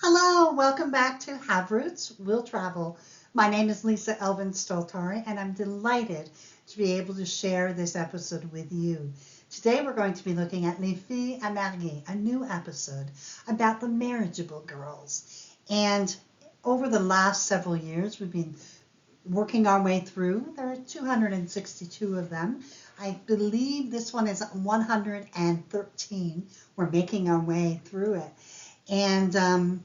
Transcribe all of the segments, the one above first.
Hello, welcome back to Have Roots, Will Travel. My name is Lisa Elvin Stoltari, and I'm delighted to be able to share this episode with you. Today we're going to be looking at Les Filles à Marier, a new episode about the marriageable girls. And over the last several years, we've been working our way through. There are 262 of them. I believe this one is 113. We're making our way through it. And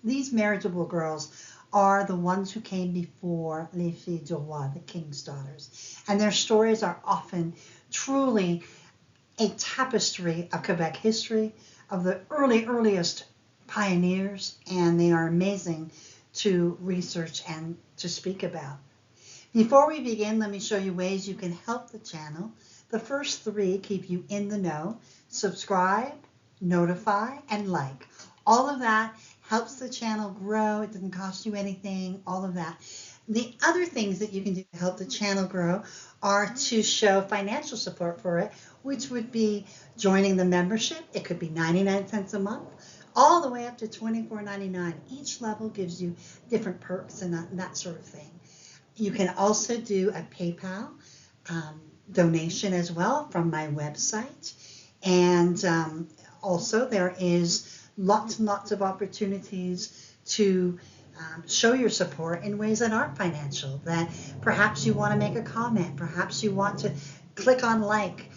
these marriageable girls are the ones who came before Les Filles du Roi, the king's daughters. And their stories are often truly a tapestry of Quebec history, of the earliest pioneers, and they are amazing to research and to speak about. Before we begin, let me show you ways you can help the channel. The first three keep you in the know: subscribe, notify, and like. All of that helps the channel grow. It doesn't cost you anything, all of that. The other things that you can do to help the channel grow are to show financial support for it, which would be joining the membership. It could be 99 cents a month, all the way up to $24.99. Each level gives you different perks and that sort of thing. You can also do a PayPal donation as well from my website. And also there is lots and lots of opportunities to show your support in ways that aren't financial, that perhaps you want to make a comment, perhaps you want to click on like.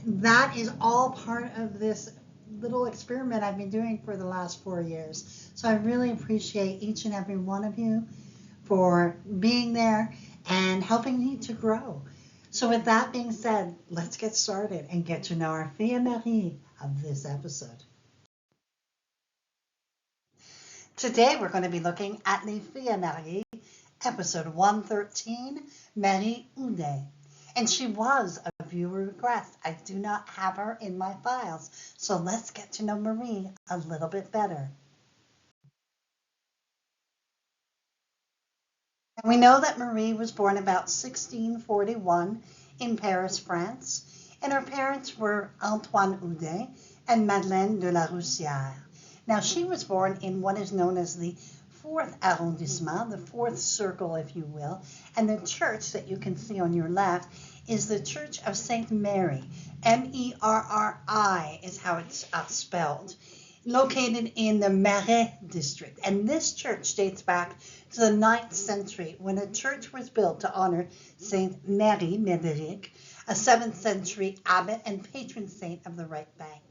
That is all part of this little experiment I've been doing for the last 4 years. So I really appreciate each and every one of you for being there and helping me to grow. So with that being said, let's get started and get to know our Fille Marie of this episode. Today we're going to be looking at Les Filles Mariées, episode 113, Marie Oudin. And she was a viewer request. I do not have her in my files. So let's get to know Marie a little bit better. And we know that Marie was born about 1641 in Paris, France. And her parents were Antoine Oudin and Madeleine de la Roussière. Now, she was born in what is known as the 4th arrondissement, the 4th circle, if you will. And the church that you can see on your left is the Church of Saint Mary. Merri is how it's spelled. Located in the Marais district. And this church dates back to the 9th century when a church was built to honor Saint Mary Médéric, a 7th century abbot and patron saint of the right bank.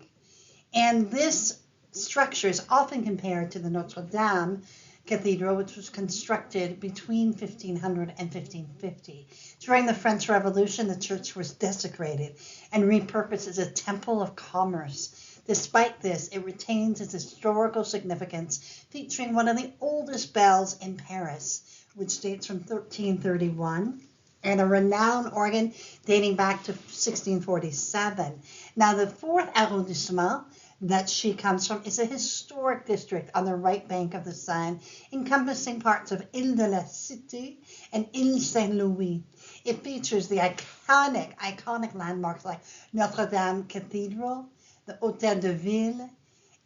And this structure is often compared to the Notre Dame Cathedral, which was constructed between 1500 and 1550. During the French Revolution, the church was desecrated and repurposed as a temple of commerce. Despite this, it retains its historical significance, featuring one of the oldest bells in Paris, which dates from 1331, and a renowned organ dating back to 1647. Now, the 4th arrondissement that she comes from is a historic district on the right bank of the Seine, encompassing parts of Ile de la Cité and Ile Saint-Louis. It features the iconic landmarks like Notre Dame Cathedral, the Hôtel de Ville,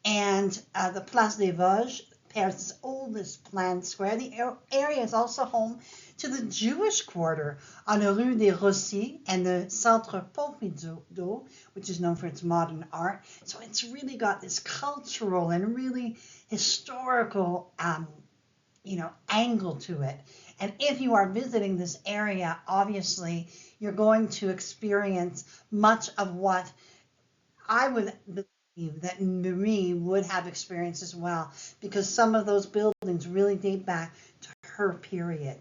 and the Place des Vosges, Paris' oldest planned square. The area is also home to the Jewish quarter on the Rue des Rossis and the Centre Pompidou, which is known for its modern art. So it's really got this cultural and really historical, angle to it. And if you are visiting this area, obviously you're going to experience much of what I would believe that Marie would have experienced as well, because some of those buildings really date back to her period.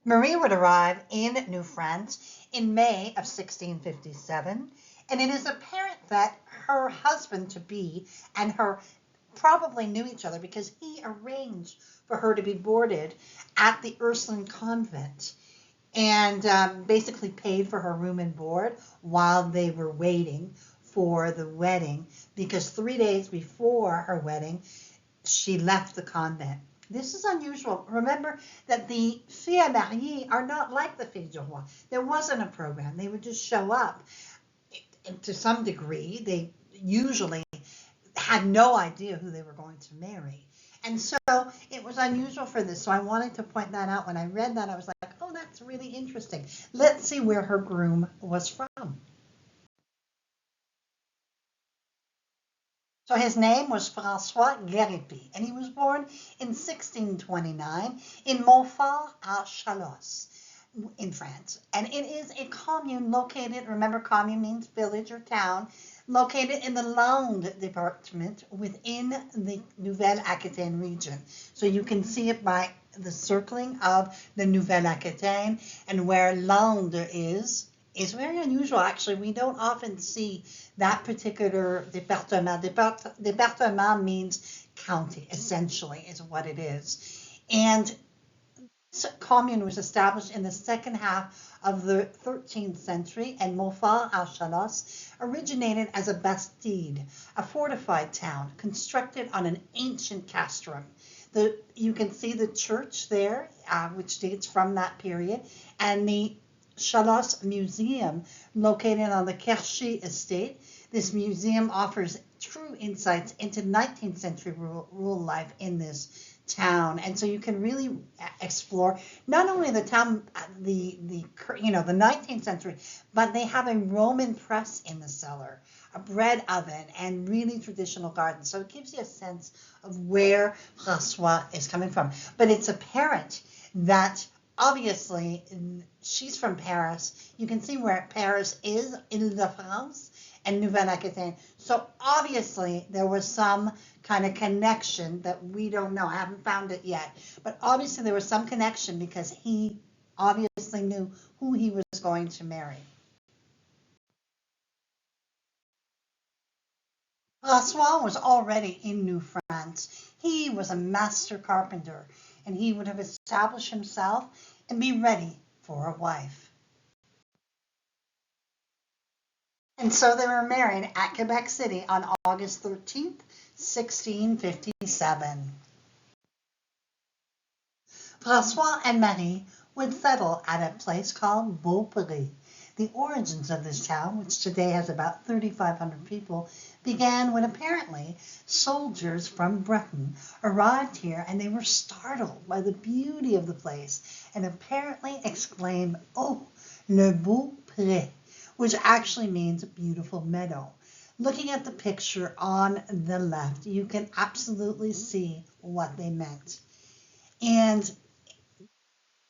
Marie would arrive in New France in May of 1657, and it is apparent that her husband-to-be and her probably knew each other because he arranged for her to be boarded at the Ursuline convent and basically paid for her room and board while they were waiting for the wedding, because 3 days before her wedding, she left the convent. This is unusual. Remember that the Filles Mariées are not like the Filles du Roi. There wasn't a program. They would just show up. to some degree, they usually had no idea who they were going to marry. And so it was unusual for this. So I wanted to point that out. When I read that, I was like, oh, that's really interesting. Let's see where her groom was from. So his name was Francois Garipi, and he was born in 1629 in Montfort-à-Chalosse in France. And it is a commune located, remember commune means village or town, located in the Landes department within the Nouvelle-Aquitaine region. So you can see it by the circling of the Nouvelle-Aquitaine, and where Landes is very unusual. Actually, we don't often see that particular département. Département means county, essentially, is what it is. And this commune was established in the second half of the 13th century, and Montfort-à-Chalosse originated as a bastide, a fortified town constructed on an ancient castrum. You can see the church there, which dates from that period, and the Chalosse Museum, located on the Kerchy estate. This museum offers true insights into 19th century rural life in this town, and so you can really explore not only the town, the 19th century, but they have a Roman press in the cellar, a bread oven, and really traditional gardens. So it gives you a sense of where Francois is coming from. But it's apparent that obviously she's from Paris. You can see where Paris is, Île-de-France and Nouvelle-Aquitaine. So obviously there was some kind of connection that we don't know. I haven't found it yet. But obviously there was some connection because he obviously knew who he was going to marry. Francois was already in New France. He was a master carpenter, and he would have established himself and be ready for a wife. And so they were married at Quebec City on August 13th, 1657. Francois and Marie would settle at a place called Beaupré. The origins of this town, which today has about 3,500 people, began when apparently soldiers from Britain arrived here, and they were startled by the beauty of the place and apparently exclaimed, "Oh, le beau pré," which actually means beautiful meadow. Looking at the picture on the left, you can absolutely see what they meant. And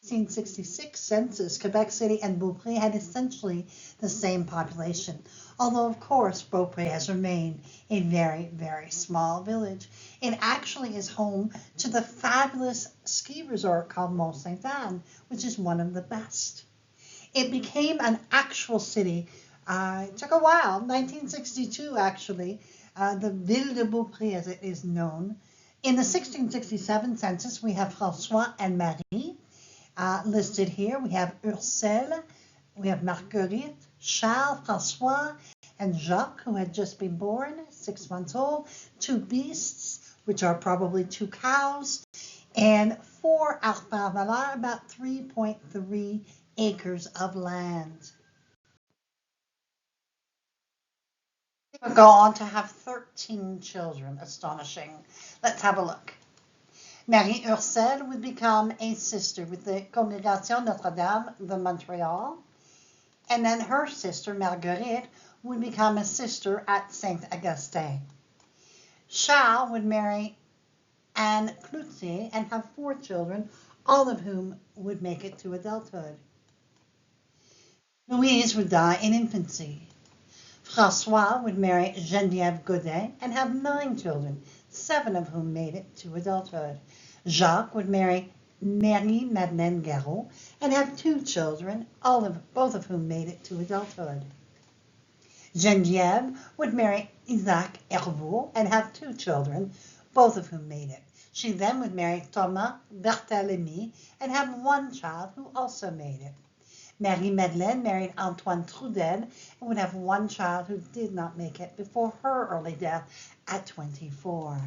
1866 census, Quebec City and Beaupré had essentially the same population, although of course Beaupré has remained a very, very small village. It actually is home to the fabulous ski resort called Mont Sainte-Anne, which is one of the best. It became an actual city. It took a while, 1962 actually, the Ville de Beaupré as it is known. In the 1667 census, we have Francois and Marie. Listed here, we have Ursule, we have Marguerite, Charles, Francois, and Jacques, who had just been born, 6 months old, 2 beasts, which are probably 2 cows, and 4 arpents valeurs, about 3.3 acres of land. They would go on to have 13 children, astonishing. Let's have a look. Marie Ursule would become a sister with the Congregation Notre-Dame de Montreal, and then her sister, Marguerite, would become a sister at Saint-Augustin. Charles would marry Anne Cloutier and have 4 children, all of whom would make it to adulthood. Louise would die in infancy. Francois would marry Geneviève Godin and have 9 children, 7 of whom made it to adulthood. Jacques would marry Marie-Madeleine Garot and have 2 children, both of whom made it to adulthood. Geneviève would marry Isaac Herveau and have 2 children, both of whom made it. She then would marry Thomas Berthelemy and have 1 child who also made it. Marie-Madeleine married Antoine Trudel and would have 1 child who did not make it before her early death at 24.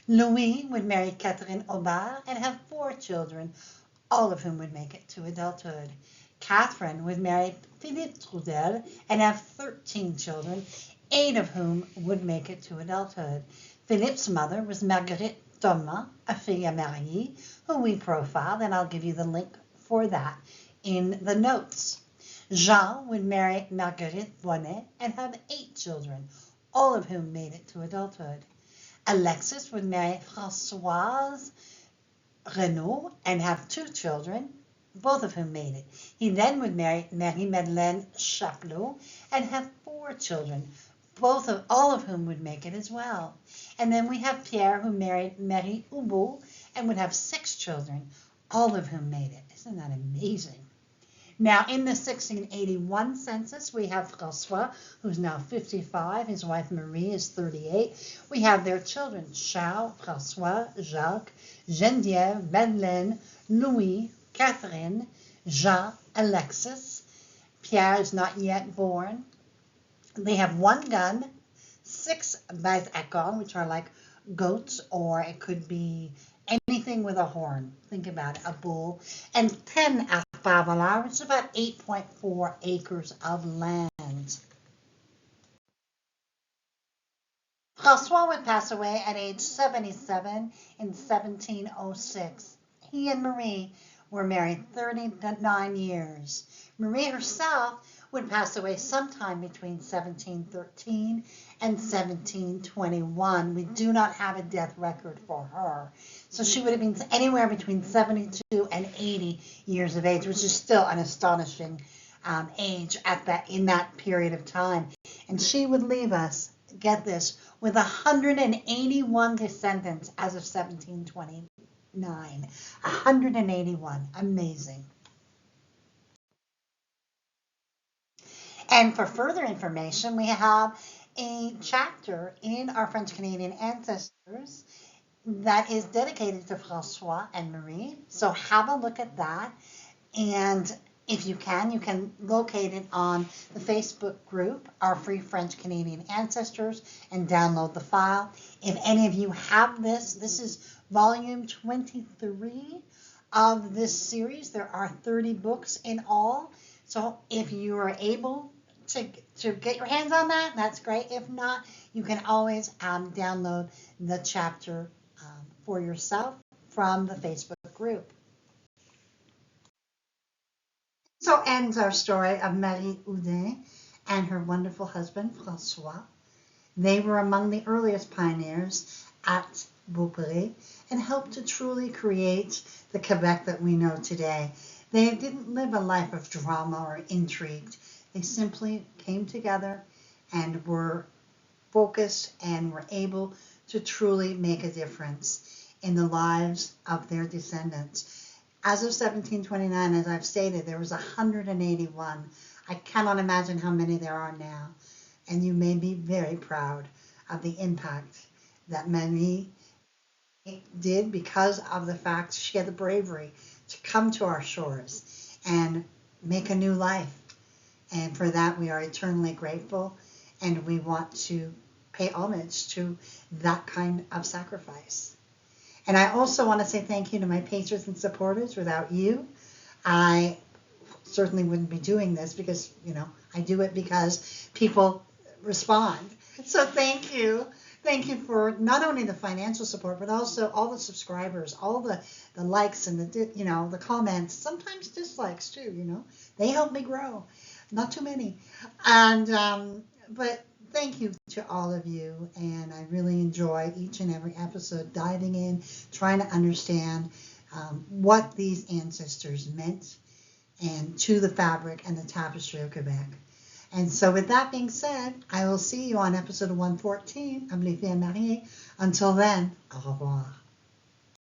Louis would marry Catherine Aubert and have 4 children, all of whom would make it to adulthood. Catherine would marry Philippe Trudel and have 13 children, 8 of whom would make it to adulthood. Philippe's mother was Marguerite Thomas, a fille mariée, who we profiled, and I'll give you the link for that in the notes. Jean would marry Marguerite Bonnet and have 8 children, all of whom made it to adulthood. Alexis would marry Françoise Renaud and have 2 children, both of whom made it. He then would marry Marie-Madeleine Chapelot and have 4 children, all of whom would make it as well. And then we have Pierre, who married Marie Hubeau and would have 6 children, all of whom made it. Isn't that amazing? Now, in the 1681 census, we have Francois, who's now 55. His wife Marie is 38. We have their children, Charles, François, Jacques, Geneviève, Madeleine, Louis, Catherine, Jean, Alexis. Pierre is not yet born. They have 1 gun, 6 bêtes à cornes, which are like goats, or it could be anything with a horn. Think about it, a bull. And 10 arpents, which is about 8.4 acres of land. Francois would pass away at age 77 in 1706. He and Marie were married 39 years. Marie herself would pass away sometime between 1713 and 1721. We do not have a death record for her. So she would have been anywhere between 72 and 80 years of age, which is still an astonishing age in that period of time. And she would leave us, get this, with 181 descendants as of 1729. 181. Amazing. And for further information, we have a chapter in our French-Canadian ancestors that is dedicated to Francois and Marie. So have a look at that. And if you can locate it on the Facebook group, Our Free French-Canadian Ancestors, and download the file. If any of you have this is volume 23 of this series. There are 30 books in all. So if you are able to get your hands on that, that's great. If not, you can always download the chapter for yourself from the Facebook group. So ends our story of Marie Oudin and her wonderful husband, Francois. They were among the earliest pioneers at Beaupré and helped to truly create the Quebec that we know today. They didn't live a life of drama or intrigue. They simply came together and were focused and were able to truly make a difference in the lives of their descendants. As of 1729, as I've stated, there was 181. I cannot imagine how many there are now. And you may be very proud of the impact that Marie did because of the fact she had the bravery to come to our shores and make a new life. And for that, we are eternally grateful, and we want to pay homage to that kind of sacrifice. And I also want to say thank you to my patrons and supporters. Without you, I certainly wouldn't be doing this because, I do it because people respond. So thank you. Thank you for not only the financial support, but also all the subscribers, all the likes and the comments, sometimes dislikes too, They help me grow. Not too many. And, but thank you to all of you. And I really enjoy each and every episode, diving in, trying to understand what these ancestors meant and to the fabric and the tapestry of Quebec. And so with that being said, I will see you on episode 114 of Les Filles Mariées. Until then, au revoir.